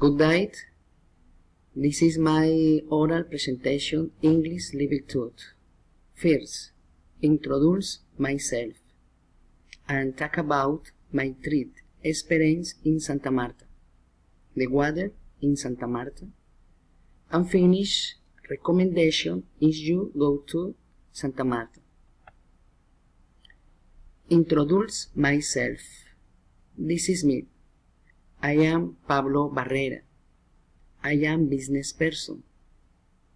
Good night. This is my oral presentation English Level 2. First, introduce myself and talk about my trip experience in Santa Marta, the weather in Santa Marta, and finish recommendation if you go to Santa Marta. Introduce myself. This is me. I am Pablo Barrera. I am business person.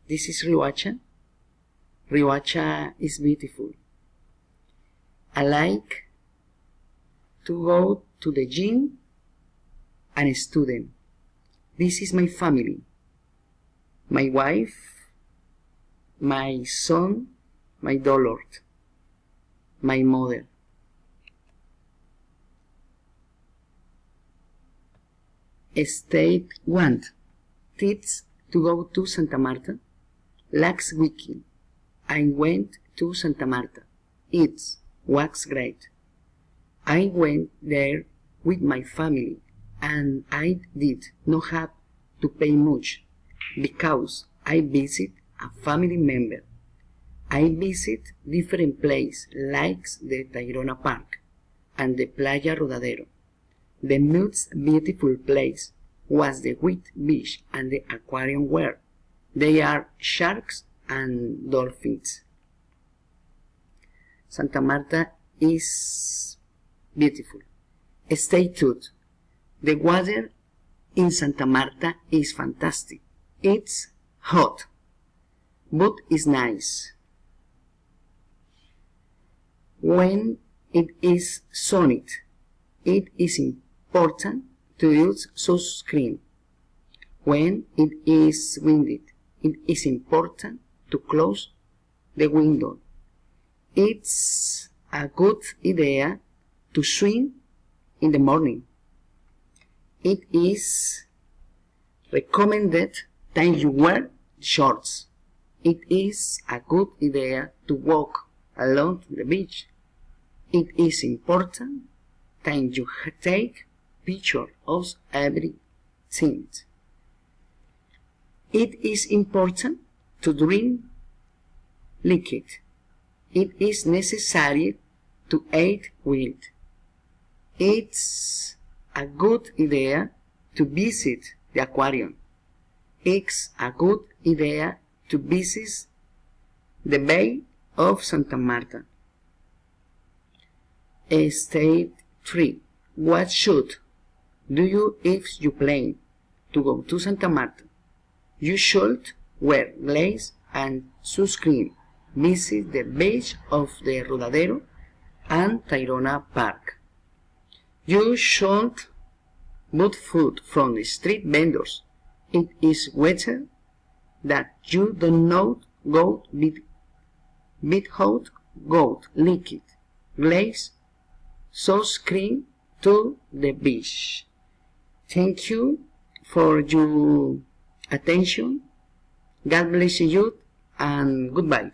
This is Riohacha. Riohacha is beautiful. I like to go to the gym and student. This is my family. My wife, my son, my daughter, my mother. State 1. Tips to go to Santa Marta. Last weekend, I went to Santa Marta. It was great. I went there with my family and I did not have to pay much because I visit a family member. I visit different places like the Tayrona Park and the Playa Rodadero. The most beautiful place was the wet beach and the aquarium where there are sharks and dolphins. Santa Marta is beautiful. Stay tuned. The weather in Santa Marta is fantastic. It's hot, but it's nice. When it is sunny, it is important to use sunscreen. When it is windy, it is important to close the window. It's a good idea to swim in the morning. It is recommended that you wear shorts. It is a good idea to walk along the beach. It is important that you take pictures of everything. It is important to drink liquid. It is necessary to eat well. It's a good idea to visit the aquarium. It's a good idea to visit the Bay of Santa Marta. State 3. What should do you if you plan to go to Santa Marta? You should wear glasses and sunscreen. Visit the beach of the Rodadero and Tayrona Park. You should buy food from the street vendors. It is better that you do not go without goat liquid glaze sunscreen to the beach. Thank you for your attention. God bless you and goodbye.